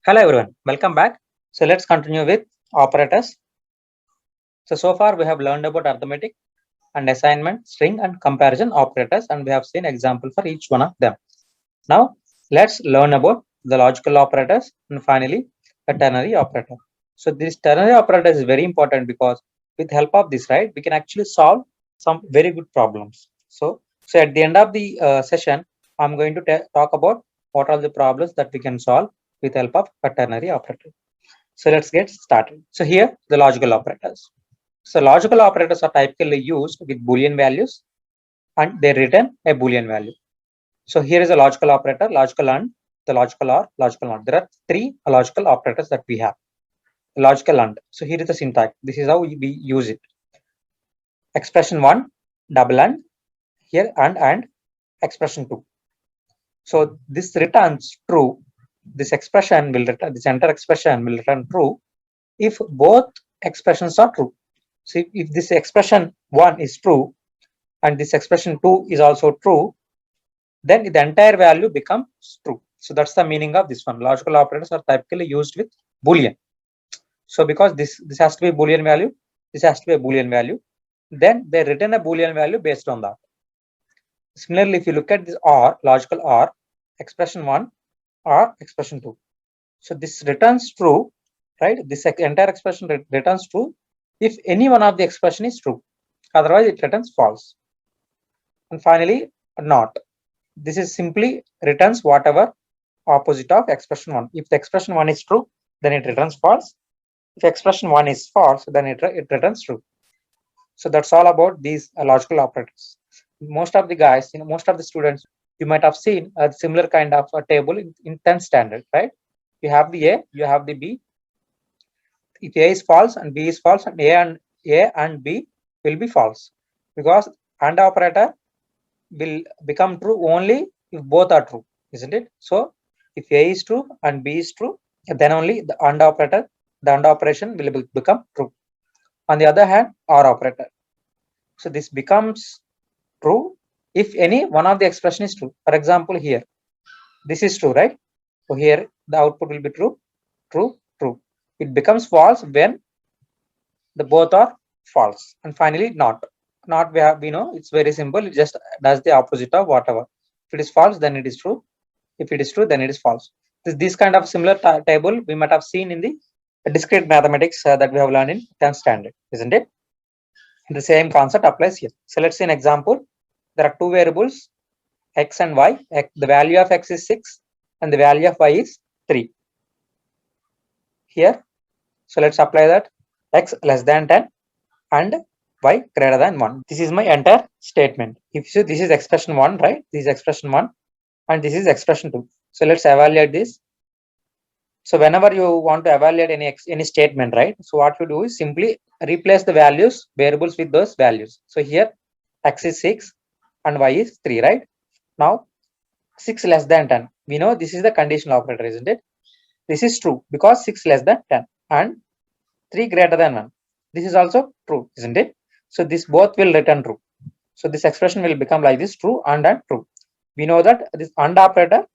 Hello everyone, welcome back. So let's continue with operators. So far we have learned about arithmetic and assignment, string and comparison operators, and we have seen example for each one of them. Now let's learn about the logical operators and finally a ternary operator. So this ternary operator is very important because with help of this, right, we can actually solve some very good problems. So at the end of the session, I'm going to talk about what are the problems that we can solve with help of a ternary operator. So let's get started. So here the logical operators. So logical operators are typically used with Boolean values and they return a Boolean value. So here is a logical operator, logical AND, the logical OR, logical NOT. There are three logical operators that we have. Logical AND. So here is the syntax. This is how we use it. Expression 1, double AND, here and expression 2. So this returns true. This expression will return, this entire expression will return true if both expressions are true. So if this expression 1 is true and this expression 2 is also true, then the entire value becomes true. So that's the meaning of this one. Logical operators are typically used with Boolean. So because this has to be a Boolean value, this has to be a Boolean value, then they return a Boolean value based on that. Similarly, if you look at this OR, logical OR, expression 1 or expression 2. So this returns true, right? This entire expression returns true if any one of the expression is true. Otherwise, it returns false. And finally, not. This is simply returns whatever opposite of expression 1. If the expression 1 is true, then it returns false. If expression 1 is false, then it returns true. So that's all about these logical operators. Most of the guys, most of the students, you might have seen a similar kind of a table in 10th standard, right? You have the A, you have the B. If A is false and B is false, and A and B will be false, because AND operator will become true only if both are true, isn't it? So if A is true and B is true, then only the AND operation will become true. On the other hand, OR operator. So this becomes true if any one of the expression is true. For example, here, this is true, right? So here the output will be true, true, true. It becomes false when the both are false. And finally, not. Not we know it's very simple. It just does the opposite of whatever. If it is false, then it is true. If it is true, then it is false. This kind of similar table we might have seen in the discrete mathematics that we have learned in 10th standard, isn't it? The same concept applies here. So let's see an example. There are two variables, x and y. The value of x is 6 and the value of y is 3. Here, so let's apply that. X less than 10 and y greater than 1. This is my entire statement. If you see, this is expression 1, right? This is expression 1 and this is expression 2. So let's evaluate this. So whenever you want to evaluate any statement, right? So what you do is simply replace the values, variables with those values. So here x is 6 and y is 3, right? Now 6 less than 10. We know this is the conditional operator, isn't it? This is true because 6 less than 10 and 3 greater than 1. This is also true, isn't it? So this both will return true. So this expression will become like this, true and true. We know that this AND operator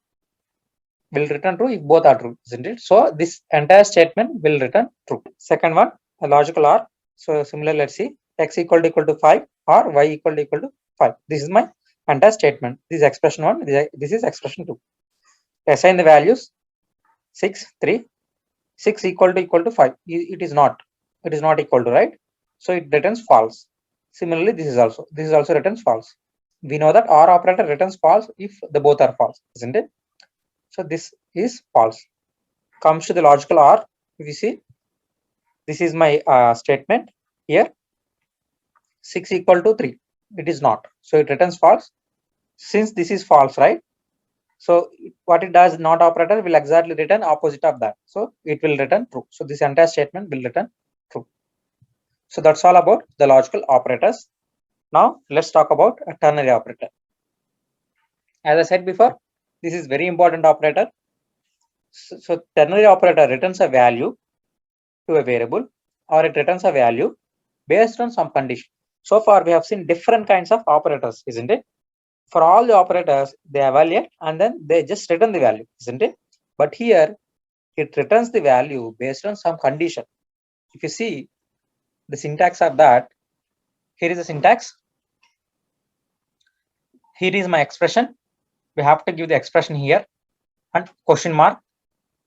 will return true if both are true, isn't it? So this entire statement will return true. Second one, a logical OR. So similar, let's see, x equal to 5 or y equal to 5. This is my entire statement. This is expression 1, this is expression 2. Assign the values 6, 3, 6 equal to 5. It is not equal to, right? So it returns false. Similarly, this is also returns false. We know that OR operator returns false if the both are false, isn't it? So this is false. Comes to the logical OR. If you see, this is my statement here. 6 equal to 3. It is not. So it returns false. Since this is false, right? So what it does, not operator will exactly return opposite of that. So it will return true. So this entire statement will return true. So that's all about the logical operators. Now let's talk about a ternary operator. As I said before, this is very important operator. So ternary operator returns a value to a variable or it returns a value based on some condition. So far we have seen different kinds of operators, isn't it? For all the operators, they evaluate and then they just return the value, isn't it? But here it returns the value based on some condition. If you see the syntax of that, here is the syntax. Here is my expression. We have to give the expression here and question mark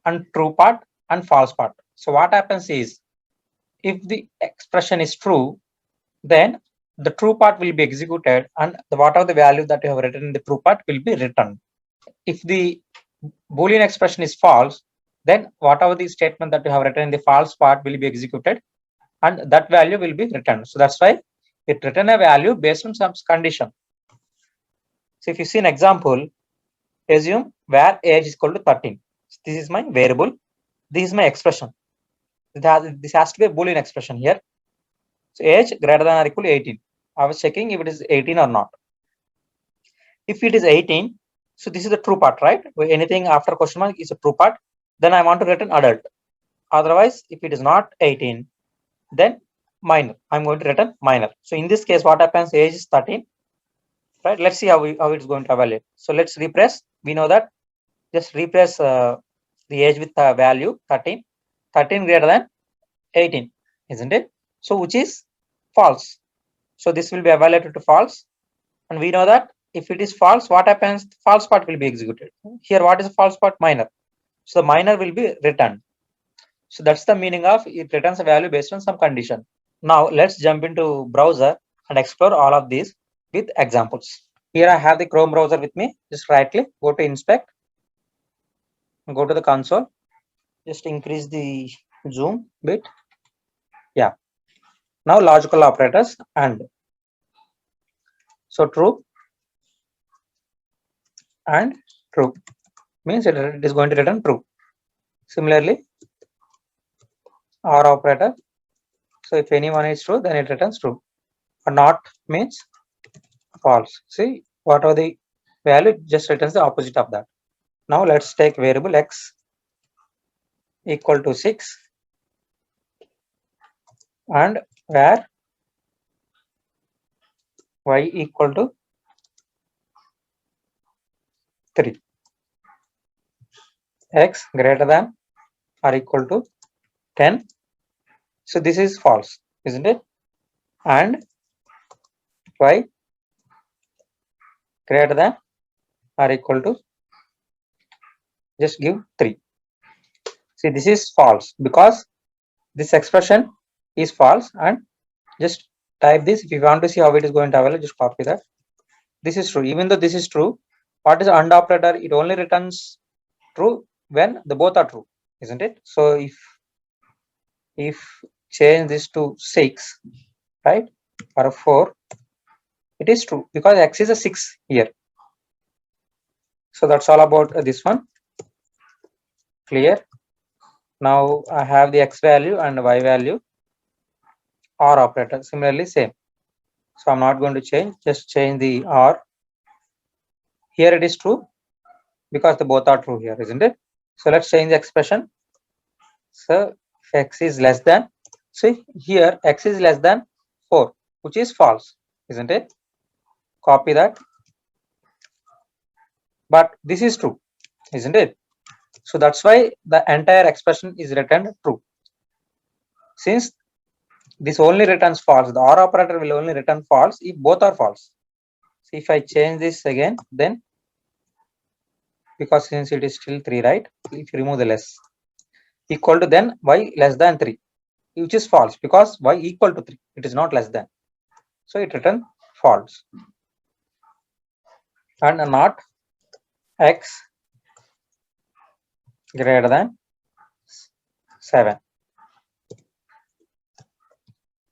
and true part and false part. So what happens is, if the expression is true, then the true part will be executed and whatever the value that you have written in the true part will be returned. If the Boolean expression is false, then whatever the statement that you have written in the false part will be executed and that value will be returned. So that's why it return a value based on some condition. So if you see an example, assume where age is equal to 13. This is my variable. This is my expression. This has to be a Boolean expression here. So age greater than or equal to 18. I was checking if it is 18 or not. If it is 18, so this is the true part, right? Anything after question mark is a true part. Then I want to return adult. Otherwise, if it is not 18, then minor. I'm going to return minor. So in this case, what happens? Age is 13, right? Let's see how it's going to evaluate. So let's repress. We know that. Just repress the age with the value 13. 13 greater than 18, isn't it? So which is false. So this will be evaluated to false. And we know that if it is false, what happens? False part will be executed. Here, what is the false part? Minor. So the minor will be returned. So that's the meaning of it returns a value based on some condition. Now let's jump into browser and explore all of these with examples. Here I have the Chrome browser with me. Just right click, go to inspect, go to the console. Just increase the zoom bit. Yeah. Now logical operators and. So true and true means it is going to return true. Similarly, OR operator. So if anyone is true, then it returns true. Or not means false. See, whatever the value just returns the opposite of that. Now let's take variable x equal to 6 and where y equal to 3. X greater than or equal to 10. So this is false, isn't it? And y greater than or equal to, just give 3. See, this is false because this expression is false, and just type this. If you want to see how it is going to evaluate, just copy that. This is true. Even though this is true, what is AND operator? It only returns true when the both are true, isn't it? So if change this to 6, right, or 4, it is true because x is a 6 here. So that's all about this one. Clear. Now I have the x value and y value. OR operator similarly same. So I'm not going to change, just change the OR. Here it is true because the both are true here, isn't it? So let's change the expression. So x is less than, see here x is less than 4, which is false, isn't it? Copy that. But this is true, isn't it? So that's why the entire expression is returned true. Since this only returns false, the OR operator will only return false if both are false. So if I change this again, then because since it is still 3, right? If you remove the less, equal to, then y less than 3, which is false because y equal to 3, it is not less than. So it return false. And not x greater than 7,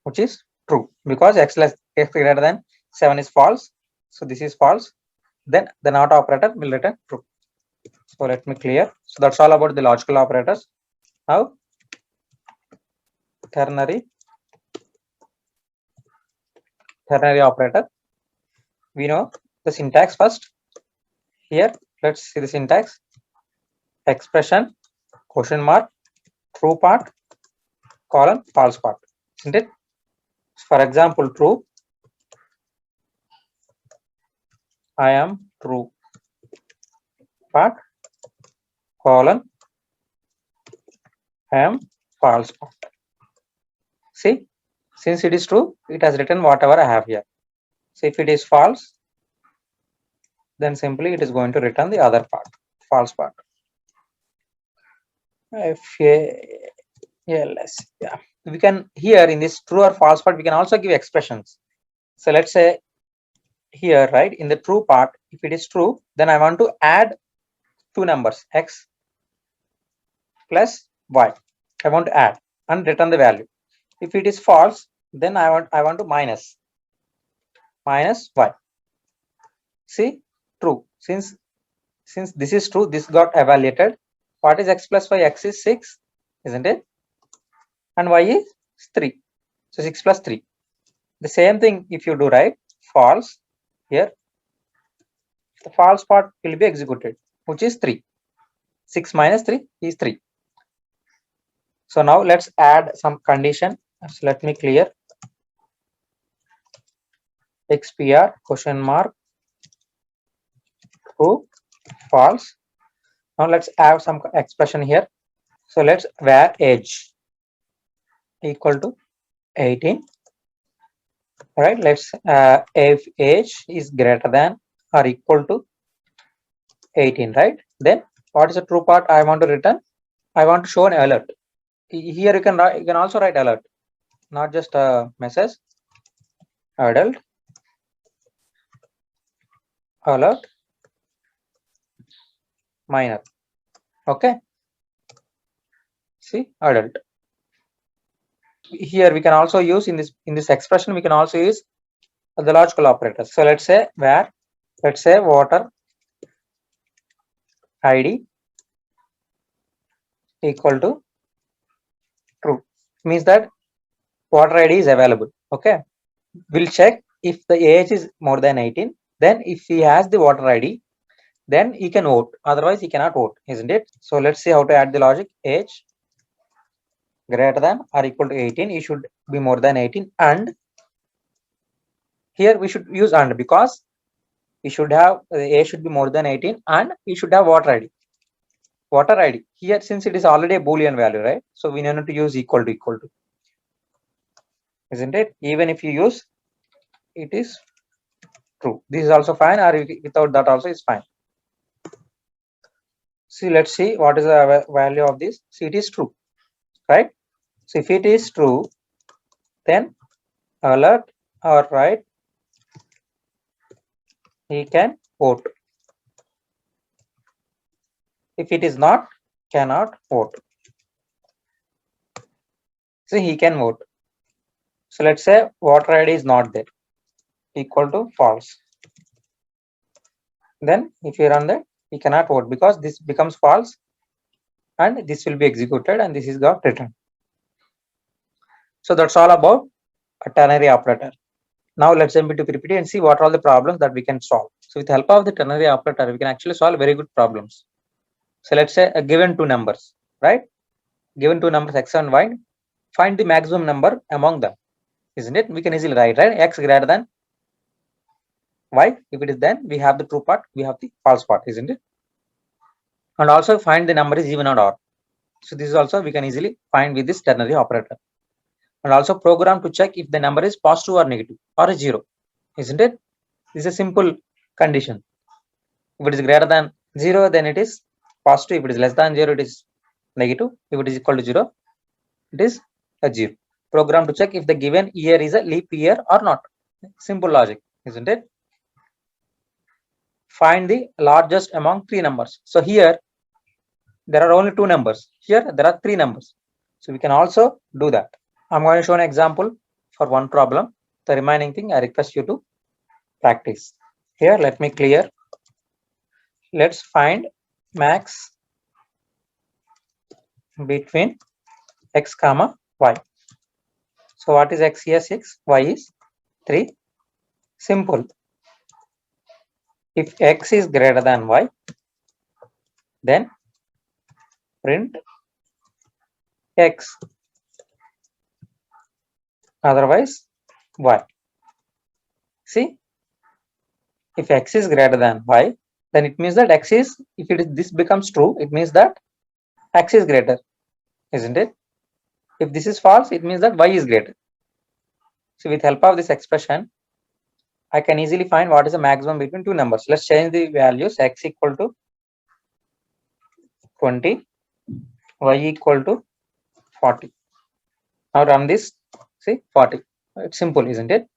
which is true because x greater than 7 is false. So this is false. Then the not operator will return true. So let me clear. So that's all about the logical operators. Now ternary operator. We know the syntax first. Here let's see the syntax. Expression, question mark, true part, colon, false part, isn't it? For example, true, I am true, part, colon, am false part. See, since it is true, it has written whatever I have here. So if it is false, then simply it is going to return the other part, false part. FALS, yeah. We can here in this true or false part, we can also give expressions. So let's say here, right, in the true part, if it is true, then I want to add two numbers, x plus y. I want to add and return the value. If it is false, then I want to minus y. See, true. Since this is true, this got evaluated. What is x plus y? X is 6, isn't it? And y is 3. So 6 plus 3. The same thing if you do, right? False. Here, the false part will be executed, which is 3. 6 minus 3 is 3. So now let's add some condition. So let me clear XPR question mark true false. Now let's have some expression here. So let's where age equal to 18. Right, let's if age is greater than or equal to 18, right? Then what is the true part I want to return? I want to show an alert. Here you can also write alert, not just a message. Adult alert minor. Okay, see, adult. Here we can also use in this expression, we can also use the logical operators. So let's say where, let's say water ID equal to true, means that water ID is available. Okay, we'll check if the age is more than 18. Then if he has the water ID, then he can vote, otherwise he cannot vote, isn't it? So let's see how to add the logic. Age greater than or equal to 18, he should be more than 18, and here we should use and, because we should have age should be more than 18 and we should have water ID. Water ID here, since it is already a boolean value, right? So we need to use equal to, isn't it? Even if you use it is true, this is also fine, or without that also is fine. See, let's see what is the value of this. See, it is true, right? So if it is true, then alert or right, he can vote. If it is not, cannot vote. So he can vote. So let's say water ID is not there, equal to false. Then if you run that, he cannot vote because this becomes false and this will be executed and this is got returned. So that's all about a ternary operator. Now let's jump into PPT and see what are all the problems that we can solve. So with the help of the ternary operator, we can actually solve very good problems. So let's say a given two numbers, right? Given two numbers x and y, find the maximum number among them, isn't it? We can easily write, right? X greater than y. If it is, then we have the true part, we have the false part, isn't it? And also find the number is even or odd. So this is also we can easily find with this ternary operator. And also program to check if the number is positive or negative or 0, isn't it? This is a simple condition. If it is greater than 0, then it is positive. If it is less than 0, it is negative. If it is equal to 0, it is a 0. Program to check if the given year is a leap year or not. Simple logic, isn't it? Find the largest among three numbers. So here there are only two numbers. Here there are three numbers. So we can also do that. I'm going to show an example for one problem. The remaining thing I request you to practice. Here let me clear. Let's find max between x comma y. So what is x here? 6, y is 3. Simple. If x is greater than y, then print x, otherwise y. See, if x is greater than y, then it means that x is, if it is this becomes true, it means that x is greater. isn't it? If this is false, it means that y is greater. So with help of this expression, I can easily find what is the maximum between two numbers. Let's change the values. X equal to 20, y equal to 40. Now run this, see 40. It's simple, isn't it?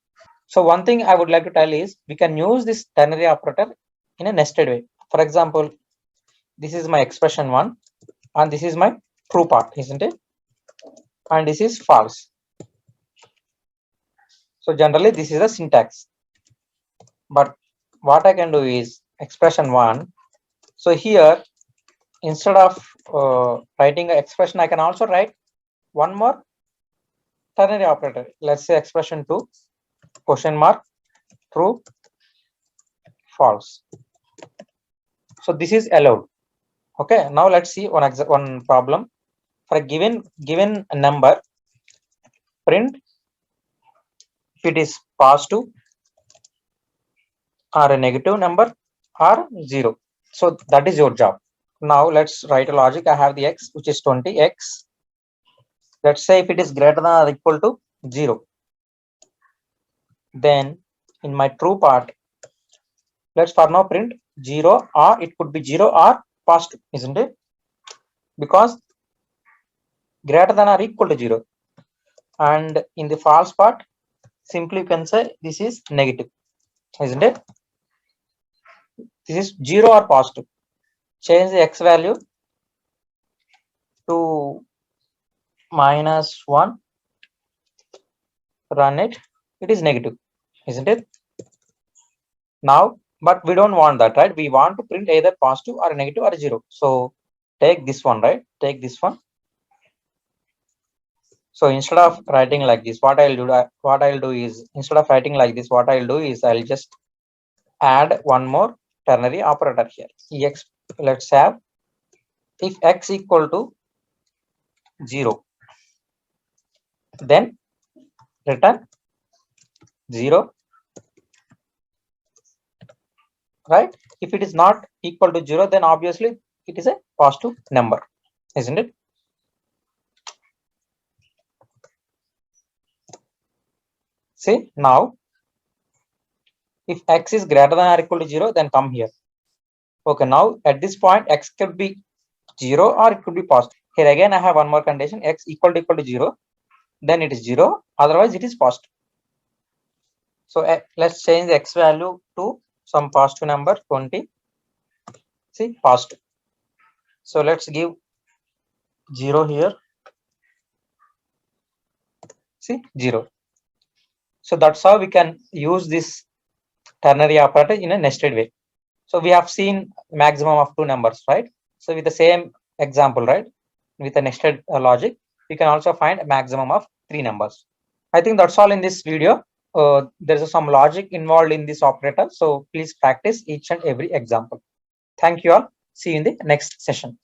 So one thing I would like to tell is we can use this ternary operator in a nested way. For example, this is my expression 1 and this is my true part, isn't it? And this is false. So generally this is the syntax. But what I can do is expression 1. So here, instead of writing an expression, I can also write one more ternary operator. Let's say expression 2, question mark, true, false. So this is allowed. Okay, now let's see one problem. For a given number, print if it is positive or a negative number or 0. So that is your job. Now let's write a logic. I have the x, which is 20x. Let's say if it is greater than or equal to 0, then in my true part, let's for now print 0, or it could be 0 or positive, isn't it? Because greater than or equal to 0. And in the false part, simply you can say this is negative, isn't it? This is 0 or positive. Change the x value to -1, run it, it is negative, isn't it? Now, but we don't want that, right? We want to print either positive or negative or 0. So take this one, right? Take this one. So instead of writing like this, what I'll do is instead of writing like this, what I'll do is I'll just add one more ternary operator here. Ex, let's have if x equal to 0, then return 0, right? If it is not equal to 0, then obviously it is a positive number, isn't it? See, now if x is greater than or equal to 0, then come here. Okay, now at this point x could be 0 or it could be positive. Here again I have one more condition, x equal to 0, then it is 0, otherwise it is positive. So let's change the x value to some positive number, 20. See, positive. So let's give 0 here. See, 0. So that's how we can use this ternary operator in a nested way. So we have seen maximum of 2 numbers, right? So with the same example, right, with a nested logic, we can also find a maximum of 3 numbers. I think that's all in this video. There's some logic involved in this operator. So please practice each and every example. Thank you all. See you in the next session.